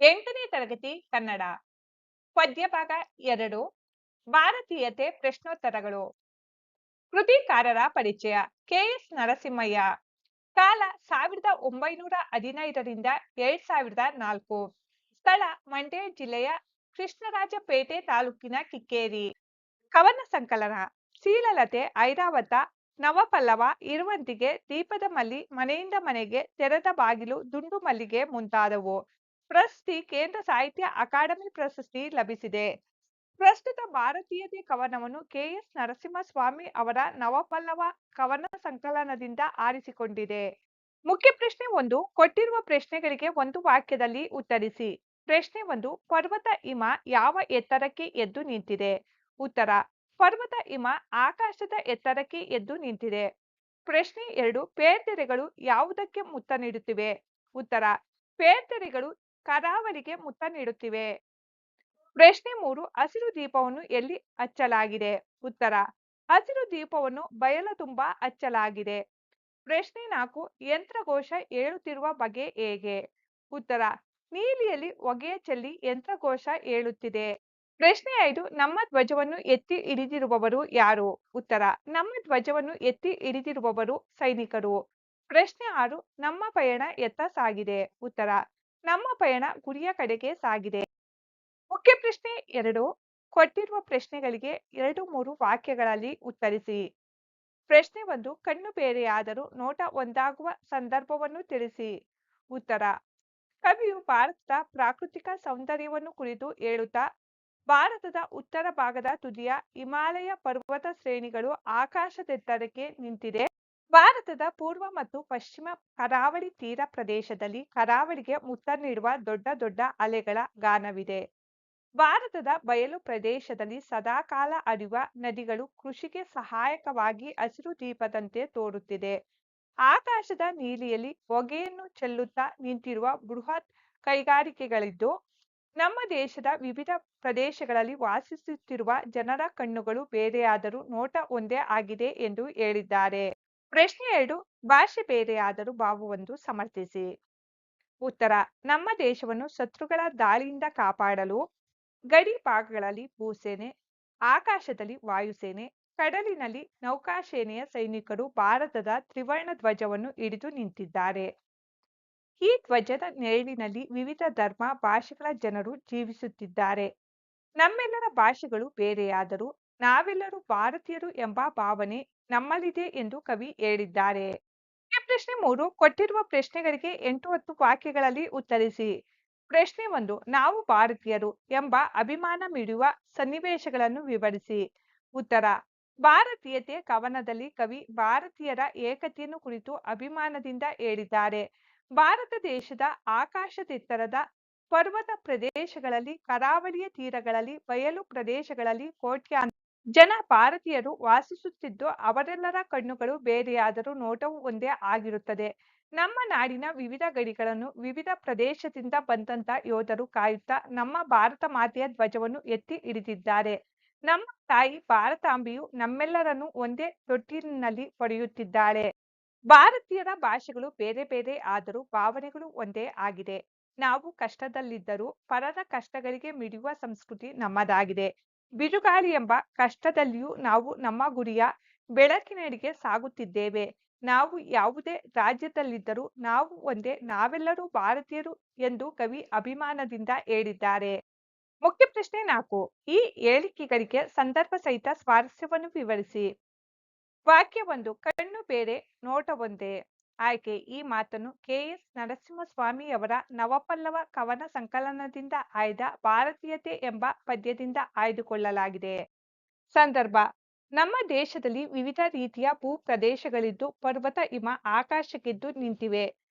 8ನೇ ತರಗತಿ ಕನ್ನಡ ಪದ್ಯಭಾಗ 2 ಭಾರತೀಯತೆ ಪ್ರಶ್ನೋತ್ತರಗಳು. ಕೃತಿಕಾರರ ಪರಿಚಯ. ಕೆ.ಎಸ್. ನರಸಿಂಹಯ್ಯ. ಕಾಲ 1915 2004. ಸ್ಥಳ ಮಂಡ್ಯ ಜಿಲ್ಲೆಯ ಕೃಷ್ಣರಾಜಪೇಟೆ ತಾಲೂಕಿನ ಕಿಕ್ಕೇರಿ. ಕವನ ಸಂಕಲನ. ಶೀಲಲತೆ, ಐರಾವತ, ನವಪಲ್ಲವ, ಇರುವಂತಿಗೆ, ದೀಪದ ಮಲ್ಲಿ, ಮನೆಯಿಂದ ಮನೆಗೆ, ತೆರೆದ ಬಾಗಿಲು, ದುಂಡು ಮಲ್ಲಿಗೆ ಮುಂತಾದವು. ಪ್ರಶಸ್ತಿ ಕೇಂದ್ರ ಸಾಹಿತ್ಯ ಅಕಾಡೆಮಿ ಪ್ರಶಸ್ತಿ ಲಭಿಸಿದೆ. ಪ್ರಸ್ತುತ ಭಾರತೀಯತೆ ಕವನವನ್ನು ಕೆ.ಎಸ್. ನರಸಿಂಹಸ್ವಾಮಿ ಅವರ ನವಪಲ್ಲವ ಕವನ ಸಂಕಲನದಿಂದ ಆರಿಸಿಕೊಂಡಿದೆ. ಮುಖ್ಯ ಪ್ರಶ್ನೆ 1. ಕೊಟ್ಟಿರುವ ಪ್ರಶ್ನೆಗಳಿಗೆ ಒಂದು ವಾಕ್ಯದಲ್ಲಿ ಉತ್ತರಿಸಿ. ಪ್ರಶ್ನೆ 1. ಪರ್ವತ ಹಿಮ ಯಾವ ಎತ್ತರಕ್ಕೆ ಎದ್ದು ನಿಂತಿದೆ? ಉತ್ತರ: ಪರ್ವತ ಹಿಮ ಆಕಾಶದ ಎತ್ತರಕ್ಕೆ ಎದ್ದು ನಿಂತಿದೆ. ಪ್ರಶ್ನೆ 2. ಪೇರ್ದೆರೆಗಳು ಯಾವುದಕ್ಕೆ ಮುತ್ತ ನೀಡುತ್ತಿವೆ? ಉತ್ತರ: ಪೇರ್ದೆರೆಗಳು ಕರಾವಳಿಗೆ ಮುತ್ತ ನೀಡುತ್ತಿವೆ. ಪ್ರಶ್ನೆ 3. ಹಸಿರು ದೀಪವನ್ನು ಎಲ್ಲಿ ಹಚ್ಚಲಾಗಿದೆ? ಉತ್ತರ: ಹಸಿರು ದೀಪವನ್ನು ಬಯಲು ತುಂಬ ಹಚ್ಚಲಾಗಿದೆ. ಪ್ರಶ್ನೆ 4. ಯಂತ್ರಘೋಷ ಏಳುತ್ತಿರುವ ಬಗೆ ಹೇಗೆ? ಉತ್ತರ: ನೀಲಿಯಲ್ಲಿ ಹೊಗೆಯ ಚೆಲ್ಲಿ ಯಂತ್ರಘೋಷ ಏಳುತ್ತಿದೆ. ಪ್ರಶ್ನೆ 5. ನಮ್ಮ ಧ್ವಜವನ್ನು ಎತ್ತಿ ಹಿಡಿದಿರುವವರು ಯಾರು? ಉತ್ತರ: ನಮ್ಮ ಧ್ವಜವನ್ನು ಎತ್ತಿ ಹಿಡಿದಿರುವವರು ಸೈನಿಕರು. ಪ್ರಶ್ನೆ 6. ನಮ್ಮ ಪಯಣ ಎತ್ತ ಸಾಗಿದೆ? ಉತ್ತರ: ನಮ್ಮ ಪಯಣ ಗುರಿಯ ಕಡೆಗೆ ಸಾಗಿದೆ. ಮುಖ್ಯ ಪ್ರಶ್ನೆ 2. ಕೊಟ್ಟಿರುವ ಪ್ರಶ್ನೆಗಳಿಗೆ 2-3 ವಾಕ್ಯಗಳಲ್ಲಿ ಉತ್ತರಿಸಿ. ಪ್ರಶ್ನೆ 1. ಕಣ್ಣು ಬೇರೆಯಾದರೂ ನೋಟ ಒಂದಾಗುವ ಸಂದರ್ಭವನ್ನು ತಿಳಿಸಿ. ಉತ್ತರ: ಕವಿಯು ಭಾರತದ ಪ್ರಾಕೃತಿಕ ಸೌಂದರ್ಯವನ್ನು ಕುರಿತು ಹೇಳುತ್ತಾ, ಭಾರತದ ಉತ್ತರ ಭಾಗದ ತುದಿಯ ಹಿಮಾಲಯ ಪರ್ವತ ಶ್ರೇಣಿಗಳು ಆಕಾಶದೆತ್ತರಕ್ಕೆ ನಿಂತಿದೆ. ಭಾರತದ ಪೂರ್ವ ಮತ್ತು ಪಶ್ಚಿಮ ಕರಾವಳಿ ತೀರ ಪ್ರದೇಶದಲ್ಲಿ ಕರಾವಳಿಗೆ ಮುತ್ತ ನೀಡುವ ದೊಡ್ಡ ದೊಡ್ಡ ಅಲೆಗಳ ಗಾನವಿದೆ. ಭಾರತದ ಬಯಲು ಪ್ರದೇಶದಲ್ಲಿ ಸದಾಕಾಲ ಹರಿಯುವ ನದಿಗಳು ಕೃಷಿಗೆ ಸಹಾಯಕವಾಗಿ ಹಸಿರು ದೀಪದಂತೆ ತೋರುತ್ತಿದೆ. ಆಕಾಶದ ನೀಲಿಯಲ್ಲಿ ಹೊಗೆಯನ್ನು ಚೆಲ್ಲುತ್ತಾ ನಿಂತಿರುವ ಬೃಹತ್ ಕೈಗಾರಿಕೆಗಳಿದ್ದು, ನಮ್ಮ ದೇಶದ ವಿವಿಧ ಪ್ರದೇಶಗಳಲ್ಲಿ ವಾಸಿಸುತ್ತಿರುವ ಜನರ ಕಣ್ಣುಗಳು ಬೇರೆಯಾದರೂ ನೋಟ ಒಂದೇ ಆಗಿದೆ ಎಂದು ಹೇಳಿದ್ದಾರೆ. ಪ್ರಶ್ನೆ 2. ಭಾಷೆ ಬೇರೆಯಾದರೂ ಭಾವವೊಂದು ಸಮರ್ಥಿಸಿ. ಉತ್ತರ: ನಮ್ಮ ದೇಶವನ್ನು ಶತ್ರುಗಳ ದಾಳಿಯಿಂದ ಕಾಪಾಡಲು ಗಡಿ ಭಾಗಗಳಲ್ಲಿ ಭೂಸೇನೆ, ಆಕಾಶದಲ್ಲಿ ವಾಯುಸೇನೆ, ಕಡಲಿನಲ್ಲಿ ನೌಕಾಸೇನೆಯ ಸೈನಿಕರು ಭಾರತದ ತ್ರಿವರ್ಣ ಧ್ವಜವನ್ನು ಹಿಡಿದು ನಿಂತಿದ್ದಾರೆ. ಈ ಧ್ವಜದ ನೆರಳಿನಲ್ಲಿ ವಿವಿಧ ಧರ್ಮ, ಭಾಷೆಗಳ ಜನರು ಜೀವಿಸುತ್ತಿದ್ದಾರೆ. ನಮ್ಮೆಲ್ಲರ ಭಾಷೆಗಳು ಬೇರೆಯಾದರೂ ನಾವೆಲ್ಲರೂ ಭಾರತೀಯರು ಎಂಬ ಭಾವನೆ ನಮ್ಮಲ್ಲಿದೆ ಎಂದು ಕವಿ ಹೇಳಿದ್ದಾರೆ. ಪ್ರಶ್ನೆ 3. ಕೊಟ್ಟಿರುವ ಪ್ರಶ್ನೆಗಳಿಗೆ 8-10 ವಾಕ್ಯಗಳಲ್ಲಿ ಉತ್ತರಿಸಿ. ಪ್ರಶ್ನೆ 1. ನಾವು ಭಾರತೀಯರು ಎಂಬ ಅಭಿಮಾನ ಮಿಡಿಯುವ ಸನ್ನಿವೇಶಗಳನ್ನು ವಿವರಿಸಿ. ಉತ್ತರ: ಭಾರತೀಯತೆ ಕವನದಲ್ಲಿ ಕವಿ ಭಾರತೀಯರ ಏಕತೆಯನ್ನು ಕುರಿತು ಅಭಿಮಾನದಿಂದ ಹೇಳಿದ್ದಾರೆ. ಭಾರತ ದೇಶದ ಆಕಾಶದೆತ್ತರದ ಪರ್ವತ ಪ್ರದೇಶಗಳಲ್ಲಿ, ಕರಾವಳಿಯ ತೀರಗಳಲ್ಲಿ, ಬಯಲು ಪ್ರದೇಶಗಳಲ್ಲಿ ಕೋಟ್ಯಾಂತರ ಜನ ಭಾರತೀಯರು ವಾಸಿಸುತ್ತಿದ್ದು, ಅವರೆಲ್ಲರ ಕಣ್ಣುಗಳು ಬೇರೆಯಾದರೂ ನೋಟವು ಒಂದೇ ಆಗಿರುತ್ತದೆ. ನಮ್ಮ ನಾಡಿನ ವಿವಿಧ ಗಡಿಗಳನ್ನು ವಿವಿಧ ಪ್ರದೇಶದಿಂದ ಬಂದಂತ ಯೋಧರು ಕಾಯುತ್ತಾ ನಮ್ಮ ಭಾರತ ಮಾತೆಯ ಧ್ವಜವನ್ನು ಎತ್ತಿ ಹಿಡಿದಿದ್ದಾರೆ. ನಮ್ಮ ತಾಯಿ ಭಾರತಾಂಬೆಯು ನಮ್ಮೆಲ್ಲರನ್ನು ಒಂದೇ ತೊಟ್ಟಿಲಿನಲ್ಲಿ ಪೊರೆಯುತ್ತಿದ್ದಾಳೆ. ಭಾರತೀಯರ ಭಾಷೆಗಳು ಬೇರೆ ಬೇರೆ ಆದರೂ ಭಾವನೆಗಳು ಒಂದೇ ಆಗಿದೆ. ನಾವು ಕಷ್ಟದಲ್ಲಿದ್ದರೂ ಪರರ ಕಷ್ಟಗಳಿಗೆ ಮಿಡಿಯುವ ಸಂಸ್ಕೃತಿ ನಮ್ಮದಾಗಿದೆ. ಬಿರುಗಾಳಿ ಎಂಬ ಕಷ್ಟದಲ್ಲಿಯೂ ನಾವು ನಮ್ಮ ಗುರಿಯ ಬೆಳಕಿನೆಡೆಗೆ ಸಾಗುತ್ತಿದ್ದೇವೆ. ನಾವು ಯಾವುದೇ ರಾಜ್ಯದಲ್ಲಿದ್ದರೂ ನಾವು ಒಂದೇ, ನಾವೆಲ್ಲರೂ ಭಾರತೀಯರು ಎಂದು ಕವಿ ಅಭಿಮಾನದಿಂದ ಹೇಳಿದ್ದಾರೆ. ಮುಖ್ಯ ಪ್ರಶ್ನೆ 4. ಈ ಹೇಳಿಕೆಗಳಿಗೆ ಸಂದರ್ಭ ಸಹಿತ ಸ್ವಾರಸ್ಯವನ್ನು ವಿವರಿಸಿ. ವಾಕ್ಯ 1. ಕಣ್ಣು ಬೇರೆ, ನೋಟ ಒಂದೇ. ಆಯ್ಕೆ: ಈ ಮಾತನ್ನು ಕೆ.ಎಸ್. ನರಸಿಂಹಸ್ವಾಮಿಯವರ ನವಪಲ್ಲವ ಕವನ ಸಂಕಲನದಿಂದ ಆಯ್ದ ಭಾರತೀಯತೆ ಎಂಬ ಪದ್ಯದಿಂದ ಆಯ್ದುಕೊಳ್ಳಲಾಗಿದೆ. ಸಂದರ್ಭ: ನಮ್ಮ ದೇಶದಲ್ಲಿ ವಿವಿಧ ರೀತಿಯ ಭೂ ಪ್ರದೇಶಗಳಿದ್ದು, ಪರ್ವತ ಹಿಮ ಆಕಾಶಕ್ಕೆದ್ದು ನಿಂತಿವೆ.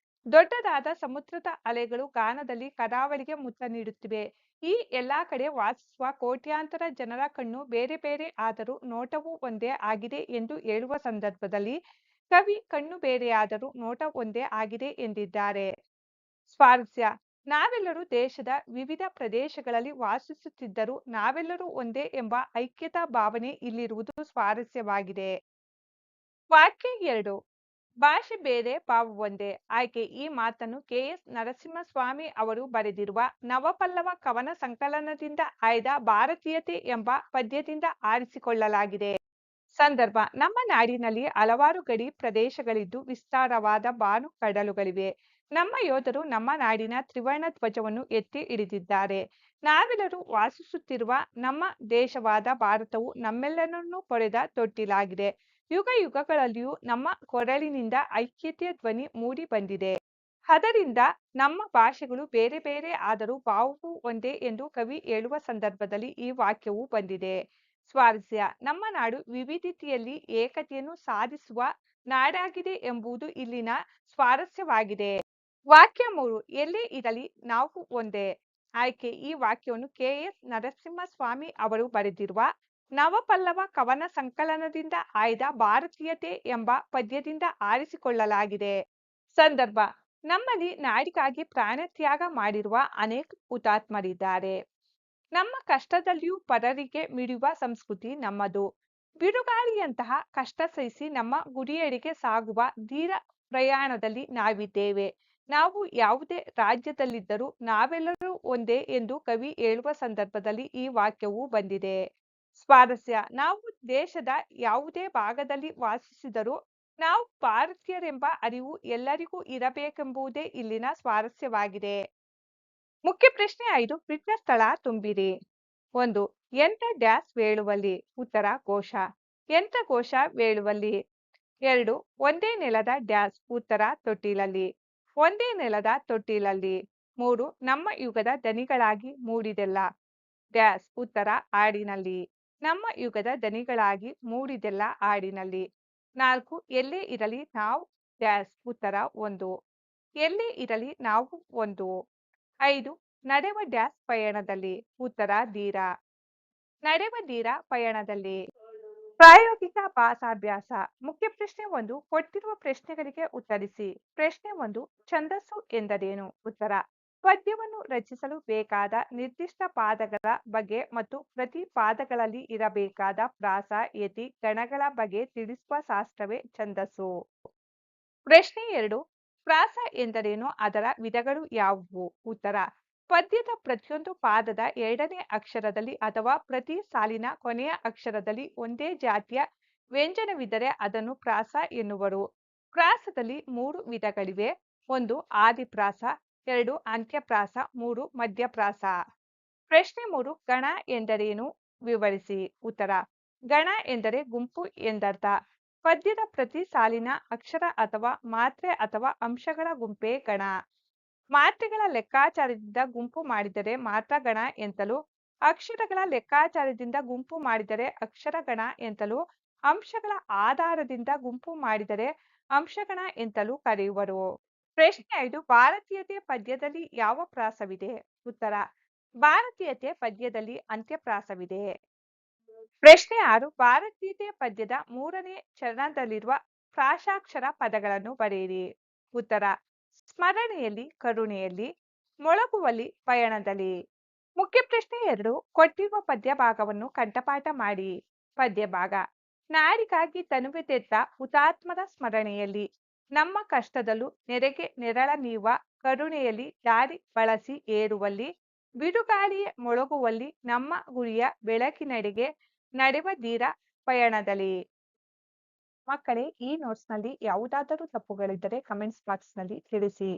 ದೊಡ್ಡದಾದ ಸಮುದ್ರದ ಅಲೆಗಳು ಗಾನದಲ್ಲಿ ಕರಾವಳಿಗೆ ಮುತ್ತ ನೀಡುತ್ತಿವೆ. ಈ ಎಲ್ಲಾ ಕಡೆ ವಾಸಿಸುವ ಕೋಟ್ಯಾಂತರ ಜನರ ಕಣ್ಣು ಬೇರೆ ಬೇರೆ ಆದರೂ ನೋಟವು ಒಂದೇ ಆಗಿದೆ ಎಂದು ಹೇಳುವ ಸಂದರ್ಭದಲ್ಲಿ ಕವಿ ಕಣ್ಣು ಬೇರೆಯಾದರೂ ನೋಟ ಒಂದೇ ಆಗಿದೆ ಎಂದಿದ್ದಾರೆ. ಸ್ವಾರಸ್ಯ: ನಾವೆಲ್ಲರೂ ದೇಶದ ವಿವಿಧ ಪ್ರದೇಶಗಳಲ್ಲಿ ವಾಸಿಸುತ್ತಿದ್ದರೂ ನಾವೆಲ್ಲರೂ ಒಂದೇ ಎಂಬ ಐಕ್ಯತಾ ಭಾವನೆ ಇಲ್ಲಿರುವುದು ಸ್ವಾರಸ್ಯವಾಗಿದೆ. ವಾಕ್ಯ 2. ಭಾಷೆ ಬೇರೆ ಭಾವ ಒಂದೇ. ಆಯ್ಕೆ ಈ ಮಾತನ್ನು ಕೆ.ಎಸ್. ನರಸಿಂಹಸ್ವಾಮಿ ಅವರು ಬರೆದಿರುವ ನವಪಲ್ಲವ ಕವನ ಸಂಕಲನದಿಂದ ಆಯ್ದ ಭಾರತೀಯತೆ ಎಂಬ ಪದ್ಯದಿಂದ ಆರಿಸಿಕೊಳ್ಳಲಾಗಿದೆ. ಸಂದರ್ಭ ನಮ್ಮ ನಾಡಿನಲ್ಲಿ ಹಲವಾರು ಗಡಿ ಪ್ರದೇಶಗಳಿದ್ದು ವಿಸ್ತಾರವಾದ ಬಾನು ಕಡಲುಗಳಿವೆ. ನಮ್ಮ ಯೋಧರು ನಮ್ಮ ನಾಡಿನ ತ್ರಿವರ್ಣ ಧ್ವಜವನ್ನು ಎತ್ತಿ ಹಿಡಿದಿದ್ದಾರೆ. ನಾವೆಲ್ಲರೂ ವಾಸಿಸುತ್ತಿರುವ ನಮ್ಮ ದೇಶವಾದ ಭಾರತವು ನಮ್ಮೆಲ್ಲರನ್ನೂ ಪೊರೆದ ತೊಟ್ಟಿಲಾಗಿದೆ. ಯುಗ ಯುಗಗಳಲ್ಲಿಯೂ ನಮ್ಮ ಕೊರಳಿನಿಂದ ಐಕ್ಯತೆಯ ಧ್ವನಿ ಮೂಡಿ ಬಂದಿದೆ. ಅದರಿಂದ ನಮ್ಮ ಭಾಷೆಗಳು ಬೇರೆ ಬೇರೆ ಆದರೂ ಭಾವವು ಒಂದೇ ಎಂದು ಕವಿ ಹೇಳುವ ಸಂದರ್ಭದಲ್ಲಿ ಈ ವಾಕ್ಯವು ಬಂದಿದೆ. ಸ್ವಾರಸ್ಯ ನಮ್ಮ ನಾಡು ವಿವಿಧತೆಯಲ್ಲಿ ಏಕತೆಯನ್ನು ಸಾಧಿಸುವ ನಾಡಾಗಿದೆ ಎಂಬುದು ಇಲ್ಲಿನ ಸ್ವಾರಸ್ಯವಾಗಿದೆ. ವಾಕ್ಯ 3 ಎಲ್ಲೇ ಇರಲಿ ನಾವು ಒಂದೇ. ಆಯ್ಕೆ ಈ ವಾಕ್ಯವನ್ನು ಕೆ.ಎಸ್. ನರಸಿಂಹಸ್ವಾಮಿ ಅವರು ಬರೆದಿರುವ ನವಪಲ್ಲವ ಕವನ ಸಂಕಲನದಿಂದ ಆಯ್ದ ಭಾರತೀಯತೆ ಎಂಬ ಪದ್ಯದಿಂದ ಆರಿಸಿಕೊಳ್ಳಲಾಗಿದೆ. ಸಂದರ್ಭ ನಮ್ಮಲ್ಲಿ ನಾಡಿಗಾಗಿ ಪ್ರಾಣತ್ಯಾಗ ಮಾಡಿರುವ ಅನೇಕ ಹುತಾತ್ಮರಿದ್ದಾರೆ. ನಮ್ಮ ಕಷ್ಟದಲ್ಲಿಯೂ ಪರರಿಗೆ ಮಿಡಿಯುವ ಸಂಸ್ಕೃತಿ ನಮ್ಮದು. ಬಿರುಗಾಳಿಯಂತಹ ಕಷ್ಟ ಸಹಿಸಿ ನಮ್ಮ ಗುರಿಯೆಡೆಗೆ ಸಾಗುವ ಧೀರ ಪ್ರಯಾಣದಲ್ಲಿ ನಾವಿದ್ದೇವೆ. ನಾವು ಯಾವುದೇ ರಾಜ್ಯದಲ್ಲಿದ್ದರೂ ನಾವೆಲ್ಲರೂ ಒಂದೇ ಎಂದು ಕವಿ ಹೇಳುವ ಸಂದರ್ಭದಲ್ಲಿ ಈ ವಾಕ್ಯವು ಬಂದಿದೆ. ಸ್ವಾರಸ್ಯ ನಾವು ದೇಶದ ಯಾವುದೇ ಭಾಗದಲ್ಲಿ ವಾಸಿಸಿದರೂ ನಾವು ಭಾರತೀಯರೆಂಬ ಅರಿವು ಎಲ್ಲರಿಗೂ ಇರಬೇಕೆಂಬುದೇ ಇಲ್ಲಿನ ಸ್ವಾರಸ್ಯವಾಗಿದೆ. ಮುಖ್ಯ ಪ್ರಶ್ನೆ 5 ಬಿಟ್ಟ ಸ್ಥಳ ತುಂಬಿರಿ. 1 ಎಂಥ ಡ್ಯಾಸ್ ವೇಳುವಲ್ಲಿ ಉತ್ತರ ಘೋಷ. ಎಂಥ ಘೋಷ ವೇಳುವಲ್ಲಿ. 2 ಒಂದೇ ನೆಲದ ಡ್ಯಾಸ್ ಉತ್ತರ ತೊಟ್ಟಿಲಲ್ಲಿ. ಒಂದೇ ನೆಲದ ತೊಟ್ಟಿಲಲ್ಲಿ. 3 ನಮ್ಮ ಯುಗದ ದನಿಗಳಾಗಿ ಮೂಡಿದೆಲ್ಲ ಡ್ಯಾಸ್ ಉತ್ತರ ಹಾಡಿನಲ್ಲಿ. ನಮ್ಮ ಯುಗದ ದನಿಗಳಾಗಿ ಮೂಡಿದೆಲ್ಲ ಹಾಡಿನಲ್ಲಿ. 4 ಎಲ್ಲೇ ಇರಲಿ ನಾವು ಡ್ಯಾಸ್ ಉತ್ತರ ಒಂದು. ಎಲ್ಲೇ ಇರಲಿ ನಾವು ಒಂದು. 5 ನಡೆವ ಡ್ಯಾಸ್ ಪಯಣದಲ್ಲಿ ಉತ್ತರ ಧೀರ. ನಡೆವ ಧೀರ ಪಯಣದಲ್ಲಿ. ಪ್ರಾಯೋಗಿಕ ಭಾಷಾಭ್ಯಾಸ ಮುಖ್ಯ ಪ್ರಶ್ನೆ 1 ಕೊಟ್ಟಿರುವ ಪ್ರಶ್ನೆಗಳಿಗೆ ಉತ್ತರಿಸಿ. ಪ್ರಶ್ನೆ 1 ಛಂದಸ್ಸು ಎಂದರೇನು? ಉತ್ತರ ಪದ್ಯವನ್ನು ರಚಿಸಲು ಬೇಕಾದ ನಿರ್ದಿಷ್ಟ ಪಾದಗಳ ಬಗೆ ಮತ್ತು ಪ್ರತಿ ಪಾದಗಳಲ್ಲಿ ಇರಬೇಕಾದ ಪ್ರಾಸ ಯತಿ ಗಣಗಳ ಬಗೆ ತಿಳಿಸುವ ಶಾಸ್ತ್ರವೇ ಛಂದಸ್ಸು. ಪ್ರಶ್ನೆ 2 ಪ್ರಾಸ ಎಂದರೇನು? ಅದರ ವಿಧಗಳು ಯಾವುವು? ಉತ್ತರ ಪದ್ಯದ ಪ್ರತಿಯೊಂದು ಪಾದದ ಎರಡನೇ ಅಕ್ಷರದಲ್ಲಿ ಅಥವಾ ಪ್ರತಿ ಸಾಲಿನ ಕೊನೆಯ ಅಕ್ಷರದಲ್ಲಿ ಒಂದೇ ಜಾತಿಯ ವ್ಯಂಜನವಿದ್ದರೆ ಅದನ್ನು ಪ್ರಾಸ ಎನ್ನುವರು. ಪ್ರಾಸದಲ್ಲಿ 3 ವಿಧಗಳಿವೆ. 1 ಆದಿಪ್ರಾಸ, 2 ಅಂತ್ಯಪ್ರಾಸ, 3 ಮಧ್ಯಪ್ರಾಸ. ಪ್ರಶ್ನೆ 3 ಗಣ ಎಂದರೇನು ವಿವರಿಸಿ. ಉತ್ತರ ಗಣ ಎಂದರೆ ಗುಂಪು ಎಂದರ್ಥ. ಪದ್ಯದ ಪ್ರತಿ ಸಾಲಿನ ಅಕ್ಷರ ಅಥವಾ ಮಾತ್ರೆ ಅಥವಾ ಅಂಶಗಳ ಗುಂಪೇ ಗಣ. ಮಾತ್ರೆಗಳ ಲೆಕ್ಕಾಚಾರದಿಂದ ಗುಂಪು ಮಾಡಿದರೆ ಮಾತ್ರ ಗಣ ಎಂತಲೂ, ಅಕ್ಷರಗಳ ಲೆಕ್ಕಾಚಾರದಿಂದ ಗುಂಪು ಮಾಡಿದರೆ ಅಕ್ಷರಗಣ ಎಂತಲೂ, ಅಂಶಗಳ ಆಧಾರದಿಂದ ಗುಂಪು ಮಾಡಿದರೆ ಅಂಶಗಣ ಎಂತಲೂ ಕರೆಯುವರು. ಪ್ರಶ್ನೆ 5 ಭಾರತೀಯತೆ ಪದ್ಯದಲ್ಲಿ ಯಾವ ಪ್ರಾಸವಿದೆ? ಉತ್ತರ ಭಾರತೀಯತೆ ಪದ್ಯದಲ್ಲಿ ಅಂತ್ಯಪ್ರಾಸವಿದೆ. ಪ್ರಶ್ನೆ 6 ಭಾರತೀಯತೆ ಪದ್ಯದ 3ನೇ ಚರಣದಲ್ಲಿರುವ ಪ್ರಾಸಾಕ್ಷರ ಪದಗಳನ್ನು ಬರೆಯಿರಿ. ಉತ್ತರ ಸ್ಮರಣೆಯಲ್ಲಿ, ಕರುಣೆಯಲ್ಲಿ, ಮೊಳಗುವಲ್ಲಿ, ಪಯಣದಲ್ಲಿ. ಮುಖ್ಯ ಪ್ರಶ್ನೆ 2 ಕೊಟ್ಟಿರುವ ಪದ್ಯ ಭಾಗವನ್ನು ಕಂಠಪಾಠ ಮಾಡಿ. ಪದ್ಯ ಭಾಗ ನಾಡಿಗಾಗಿ ತನುವೆ ತೆತ್ತ ಹುತಾತ್ಮರ ಸ್ಮರಣೆಯಲ್ಲಿ, ನಮ್ಮ ಕಷ್ಟದಲ್ಲೂ ನೆರೆಗೆ ನೆರಳ ನೀವ ಕರುಣೆಯಲ್ಲಿ ದಾರಿ ಬಳಸಿ ಏರುವಲ್ಲಿ, ಬಿರುಗಾಳಿಯೇ ಮೊಳಗುವಲ್ಲಿ, ನಮ್ಮ ಗುರಿಯ ಬೆಳಕಿನೆಡೆಗೆ ನಡೆವ ಧೀರ ಪಯಣದಲ್ಲಿ. ಮಕ್ಕಳೇ ಈ ನೋಟ್ಸ್ನಲ್ಲಿ ಯಾವುದಾದರೂ ತಪ್ಪುಗಳಿದ್ದರೆ ಕಮೆಂಟ್ಸ್ ಬಾಕ್ಸ್ನಲ್ಲಿ ತಿಳಿಸಿ.